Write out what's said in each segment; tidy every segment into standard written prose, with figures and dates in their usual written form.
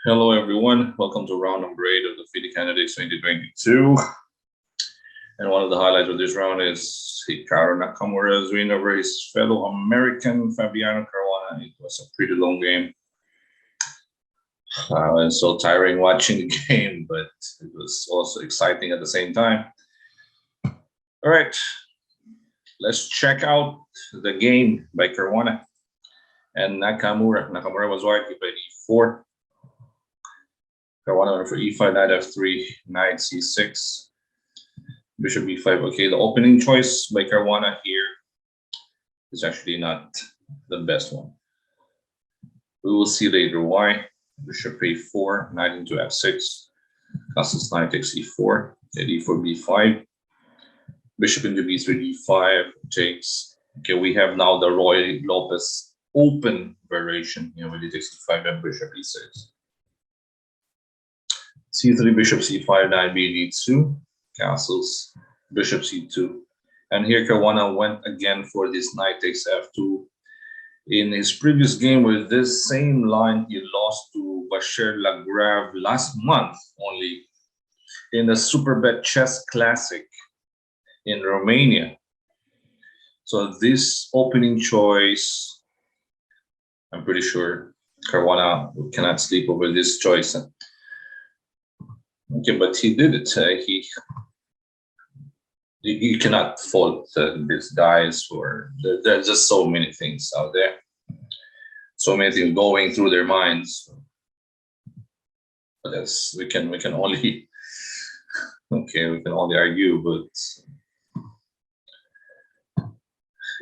Hello, everyone. Welcome to round number 8 of the FIDE Candidates 2022. And one of the highlights of this round is Nakamura's win over his fellow American Caruana. It was a pretty long game. It's so tiring watching the game, but it was also exciting at the same time. All right, let's check out the game by Caruana and Nakamura. Nakamura was white, he played e4. Caruana went for e5, knight f3, knight c6, bishop b5. Okay, the opening choice by Caruana here is actually not the best one. We will see later why. Bishop a4, knight into f6, castles knight takes e4, d4, b5, bishop into b3, d5 takes. Okay, we have now the Roy Lopez open variation. When he takes e5 and bishop e6. c3, bishop c5, knight b d2, castles, bishop c2. And here Caruana went again for this knight takes f2. In his previous game with this same line, he lost to Bashir Lagrave last month only in the Superbet Chess Classic in Romania. So this opening choice, I'm pretty sure Caruana cannot sleep over this choice. Okay, but he did it. You cannot fault these guys for there's just so many things out there, so many things going through their minds. But that's we can only we can only argue, but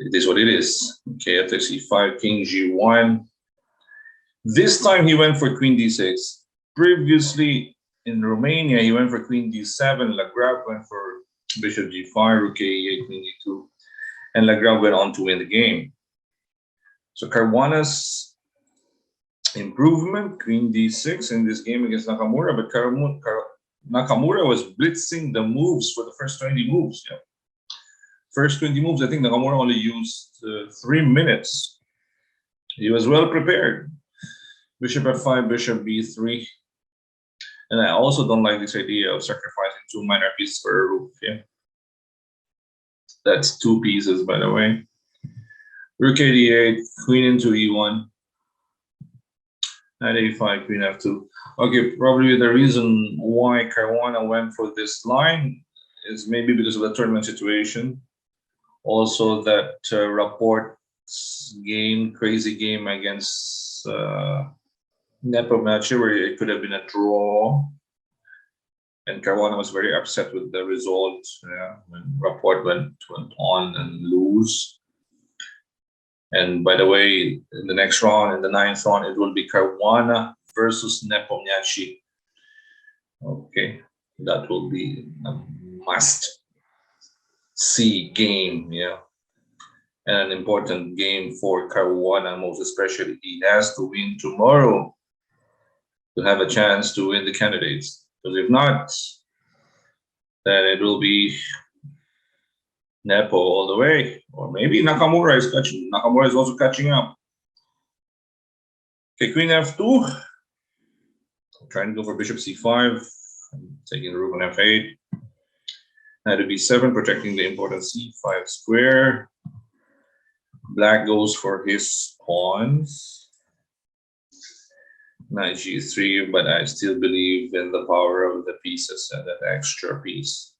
it is what it is. Okay, f e5, king g1. This time he went for queen d6. Previously in Romania, he went for queen d7. Lagrave went for bishop g5, rook a8, queen d2, and Lagrave went on to win the game. So Caruana's improvement, queen d6 in this game against Nakamura, but Nakamura was blitzing the moves for the first 20 moves. Yeah. First 20 moves, I think Nakamura only used 3 minutes. He was well prepared. Bishop f5, bishop b3. And I also don't like this idea of sacrificing 2 minor pieces for a rook. Yeah? That's 2 pieces, by the way. Rook a8, queen into e1, knight a5, queen f2. Okay, probably the reason why Caruana went for this line is maybe because of the tournament situation. Also, that Raport's game, crazy game against Nakamura, where it could have been a draw, and Caruana was very upset with the result. When Rapport went on and lose. And by the way, in the next round, in the 9th round, it will be Caruana versus Nepomniachtchi. Okay, that will be a must-see game, and an important game for Caruana, most especially. He has to win tomorrow to have a chance to win the candidates. Because if not, then it will be Nepo all the way. Or maybe Nakamura is catching. Nakamura is also catching up. Okay, queen f2. I'm trying to go for bishop c5. I'm taking the rook on f8. Knight to b7, protecting the important c5 square. Black goes for his pawns. Knight g3, but I still believe in the power of the pieces and that extra piece.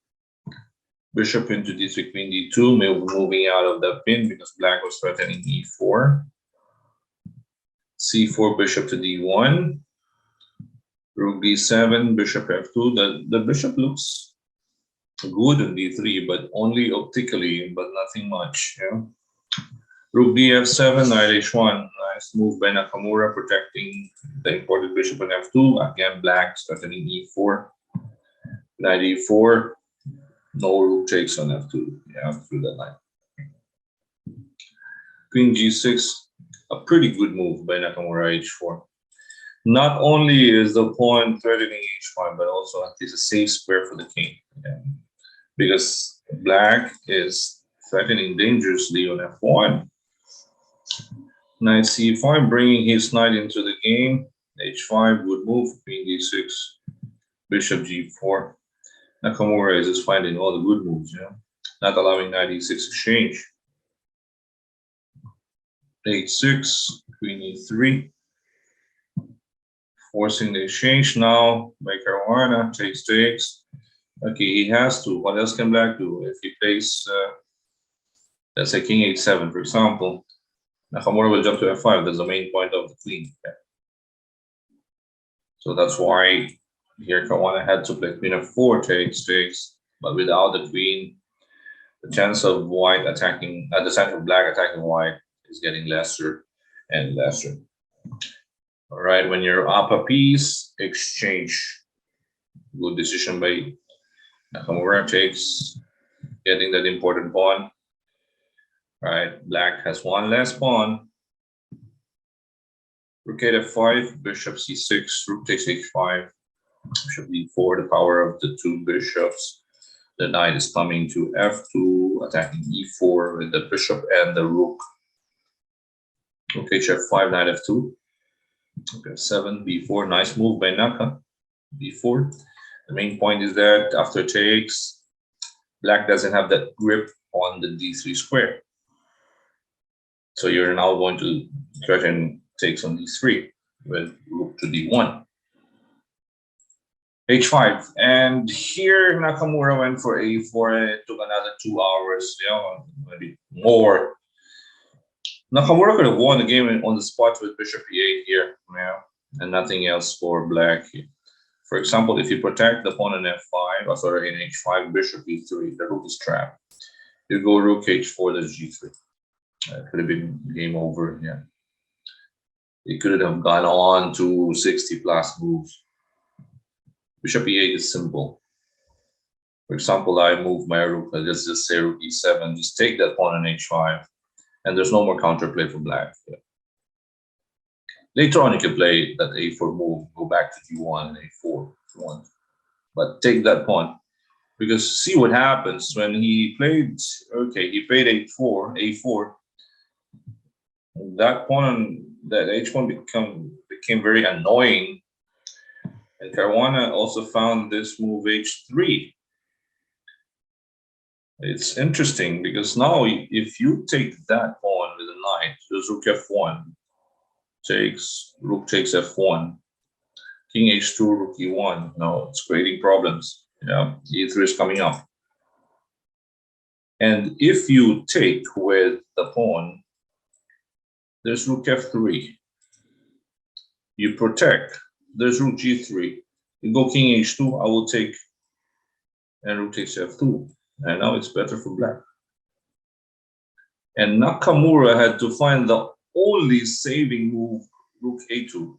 Bishop into d3, queen d2, moving out of the pin because black was threatening e4. c4, bishop to d1. Rook b7, bishop f2. The bishop looks good on d3, but only optically, but nothing much. Rook bf7, knight h1. Nice move by Nakamura, protecting the important bishop on f2. Again, black threatening e4. Knight e4. No rook takes on f2. Through that line. Queen g6. A pretty good move by Nakamura, h4. Not only is the pawn threatening h5, but also it is a safe square for the king. Because black is threatening dangerously on f1. Knight c5, bringing his knight into the game. h5, good move. Queen d6, bishop g4. Nakamura is just finding all the good moves, you know, not allowing knight e6 exchange. h6, queen e3, forcing the exchange now by Caruana. Takes. Okay, he has to. What else can black do? If he plays, let's say king h7, for example, Nakamura will jump to f5. That's the main point of the queen. Okay. So that's why here Caruana had to play queen f4, takes, but without the queen, the chance of white attacking, the chance of black attacking white is getting lesser and lesser. All right, when you're up a piece, exchange. Good decision by Nakamura. Takes, getting that important pawn. All right, black has one less pawn. Rook f5, bishop c6, rook takes h5, bishop d4, the power of the two bishops. The knight is coming to f2, attacking e4 with the bishop and the rook. Rook hf5, knight f2. Okay, 7, b4, nice move by Naka. b4. The main point is that after takes, black doesn't have that grip on the d3 square. So you're now going to threaten takes on d3 with rook to d1. h5, and here Nakamura went for a4, and it took another 2 hours, you know, maybe more. Nakamura could have won the game on the spot with bishop e8 here, yeah, and nothing else for black here. For example, if you protect the pawn on f5, or sorry, in h5, bishop e3, the rook is trapped. You go rook h4, that's g3. That could have been game over, yeah. It could have gone on to 60 plus moves. Bishop e8 is simple. For example, I move my rook, let's just say rook e7, just take that pawn on h5, and there's no more counterplay for black. Yeah. Later on, you can play that a4 move, go back to g1 and a4 if you want. But take that pawn, because see what happens when he played, okay, he played a4, that pawn, that h1 became very annoying. And Caruana also found this move h3. It's interesting because now if you take that pawn with a knight, there's rook f1, rook takes f1, king h2, rook e1. No, it's creating problems. Yeah, e3 is coming up. And if you take with the pawn, there's rook f3. You protect, there's rook g3. You go king h2, I will take, and rook takes f2. And now it's better for black. And Nakamura had to find the only saving move, rook a2.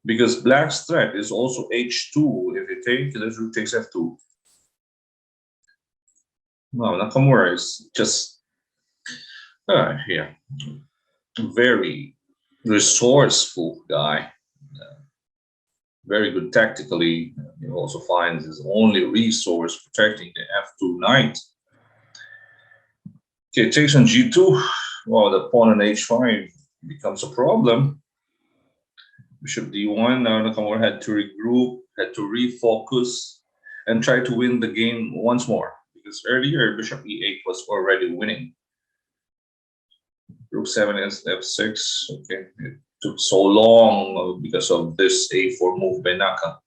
Because black's threat is also h2. If you take, there's rook takes f2. Well, Nakamura is just, very resourceful guy. Very good tactically. He also finds his only resource protecting the f2 knight. Okay, takes on g2. Well, the pawn on h5 becomes a problem. Bishop d1. Now Nakamura had to regroup, had to refocus, and try to win the game once more. Because earlier, bishop e8 was already winning. Rook 7 is f6. Okay, it took so long because of this a4 move by Naka.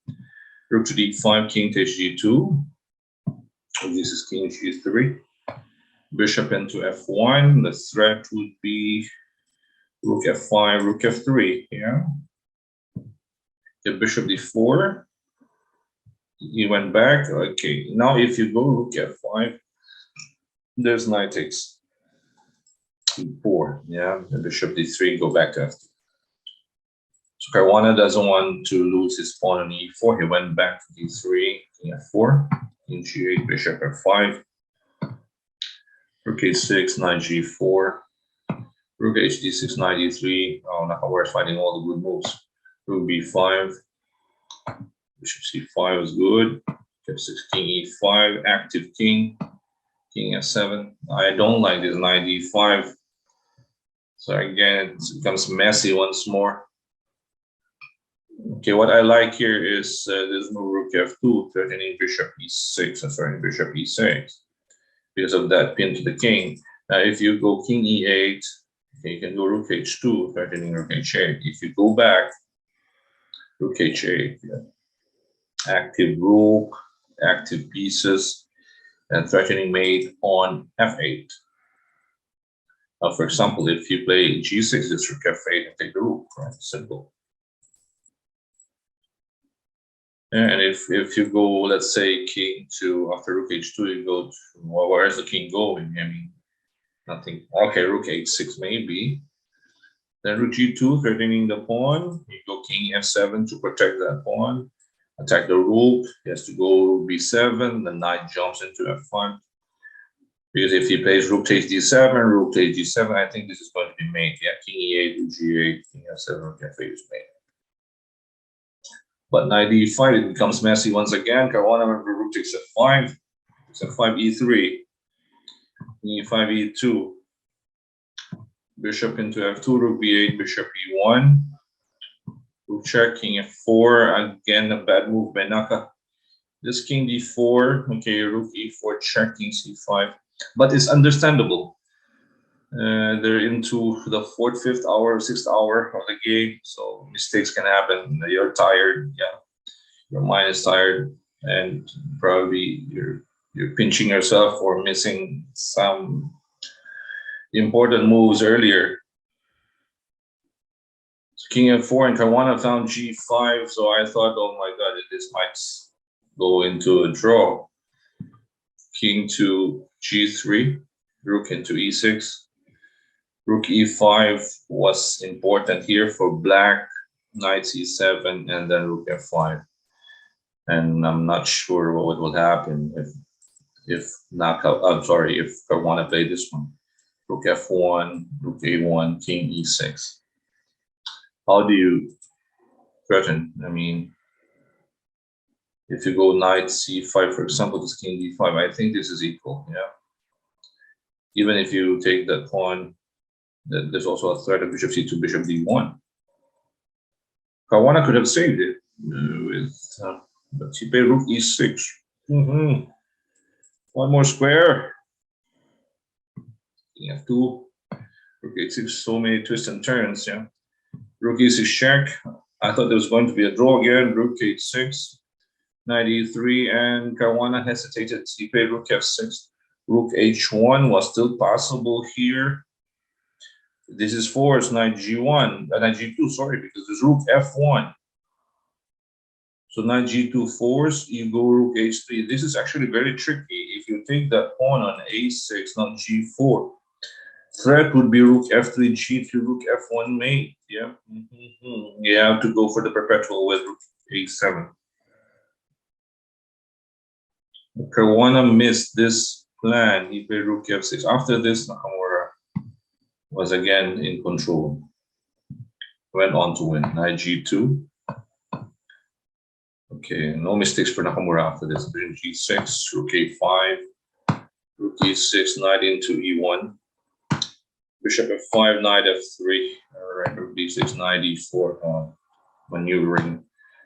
Rook to d5, king takes g2. This is king g3. Bishop into f1. The threat would be rook f5, rook f3. Yeah. The bishop d4. He went back. Okay. Now if you go rook f5, there's knight takes e4. Yeah. The bishop d3, go back to f2. So Caruana doesn't want to lose his pawn on e4. He went back to d3, king f4, king g8, bishop f5, rook a6, knight g4, rook hd6, knight e3. Oh, Nakamura is finding all the good moves. Rook b5, bishop c5 is good. F6, king e5, active king, king f7. I don't like this knight e5. So again, it becomes messy once more. Okay, what I like here is there's no rook f2, threatening bishop e6, and sorry, bishop e6, because of that pin to the king. Now, if you go king e8, okay, you can go rook h2, threatening rook h8. If you go back, rook h8, yeah. Active rook, active pieces, and threatening mate on f8. For example, if you play g6, it's rook f8 and take the rook, right? Simple. And if you go, let's say, king to, after rook h2, you go to, well, where is the king going? I mean, nothing. Okay, rook h6 maybe. Then rook g2, threatening the pawn. You go king f7 to protect that pawn. Attack the rook. He has to go rook b7. The knight jumps into f1. Because if he plays rook takes d7, rook takes g7, I think this is going to be mate. Yeah, king e8, rook g8, king f7, rook f8 is mate. But knight e5, it becomes messy once again. Caruana went for rook takes f5, takes f5 e3, e5 e2, bishop into f2, rook b8, bishop e1, rook check, king f4. Again, a bad move by Naka. This king d4, okay, rook e4, check, king c5, but it's understandable. They're into the 4th, 5th hour, 6th hour of the game, so mistakes can happen. You're tired, yeah, your mind is tired, and probably you're pinching yourself for missing some important moves earlier. So king f4 and Caruana found g5, so I thought, oh my god, this might go into a draw. King to g3, rook into e6. Rook e5 was important here for black, knight c7, and then rook f5. And I'm not sure what will happen if Caruana played this one. Rook f1, rook a1, king e6. How do you threaten? I mean, if you go knight c5, for example, this king d5, I think this is equal, yeah. Even if you take that pawn, there's also a threat of bishop c2, bishop d1. Caruana could have saved it but he played rook e6. One more square. King f2, rook h6, so many twists and turns, yeah. Rook e6 check. I thought there was going to be a draw again. Rook h6, knight e3, and Caruana hesitated. He played rook f6. Rook h1 was still possible here. This is forced, knight g1, knight g2, sorry, because there's rook f1. So knight g2 force, you go rook h3. This is actually very tricky. If you take that pawn on a6, not g4, threat would be rook f3, g3, rook f1 mate. Yeah, you have to go for the perpetual with rook a7. Caruana missed this plan. He played rook f6. After this, Nakamura was again in control. Went on to win. Knight g2. Okay, no mistakes for Nakamura after this. G6, rook a5, rook e6, knight into e1, bishop f5, knight f3. All right, rook d6, knight e4, maneuvering.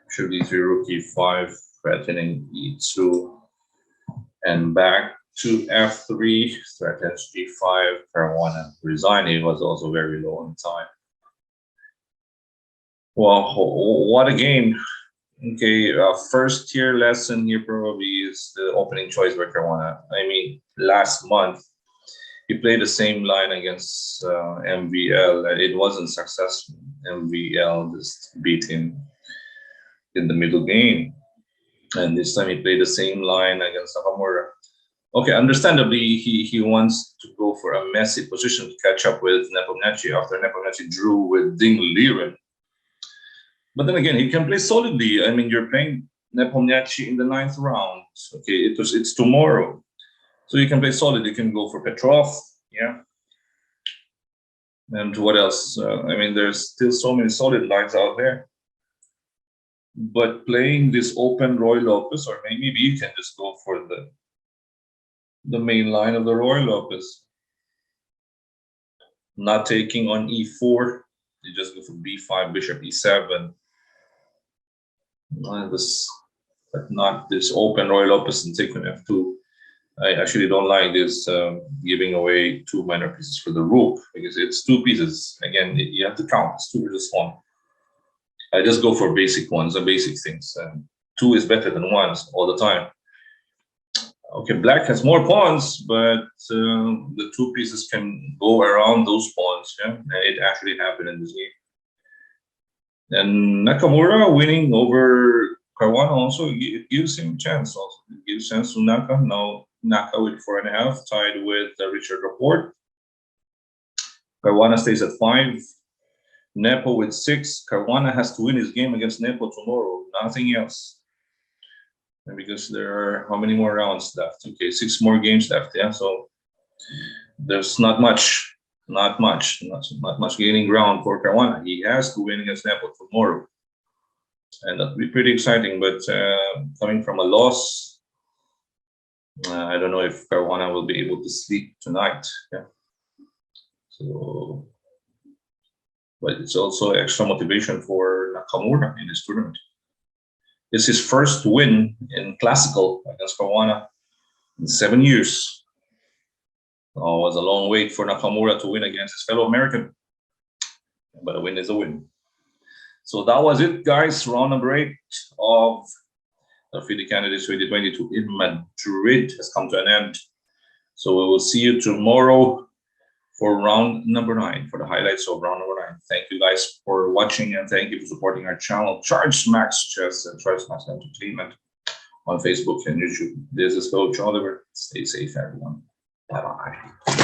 Bishop d3, rook e5, threatening e2, and back to f3, threatens g5. Caruana resigned. He was also very low on time. Well, what a game. Okay, first tier lesson here probably is the opening choice by Caruana. I mean, last month he played the same line against MVL and it wasn't successful. MVL just beat him in the middle game. And this time he played the same line against Nakamura. Okay, understandably, he wants to go for a messy position to catch up with Nepomniachtchi after Nepomniachtchi drew with Ding Liren. But then again, he can play solidly. I mean, you're playing Nepomniachtchi in the 9th round. Okay, it's tomorrow. So you can play solid. You can go for Petrov, yeah. And what else? I mean, there's still so many solid lines out there. But playing this open Roy Lopez, or maybe you can just go for the main line of the Roy Lopez. Not taking on e4. You just go for b5, bishop e7. But not this open Roy Lopez and take on F2. I actually don't like this giving away 2 minor pieces for the rook because it's 2 pieces. Again, you have to count. It's 2 versus 1. I just go for basic ones and basic things. 2 is better than 1 all the time. Okay, black has more pawns, but the 2 pieces can go around those pawns. Yeah, and it actually happened in this game. And Nakamura winning over Caruana also gives him a chance. Also, it gives chance to Naka. Now Naka with 4.5, tied with Richard Rapport. Caruana stays at 5. Nepo with 6. Caruana has to win his game against Nepo tomorrow. Nothing else. And because there are how many more rounds left? Okay, 6 more games left. Yeah, so there's not much gaining ground for Caruana. He has to win against Nepo tomorrow, and that'll be pretty exciting. But coming from a loss, I don't know if Caruana will be able to sleep tonight. Yeah. So, but it's also extra motivation for Nakamura in this tournament. It's his first win in Classical against Caruana in 7 years. Oh, it was a long wait for Nakamura to win against his fellow American, but a win is a win. So that was it, guys. Round number 8 of the FIDE Candidates 2022 in Madrid has come to an end. So we will see you tomorrow for round number 9, for the highlights of round number 9. Thank you guys for watching, and thank you for supporting our channel, Charge Max Chess and Charge Max Entertainment on Facebook and YouTube. This is Coach Oliver. Stay safe, everyone. Bye-bye.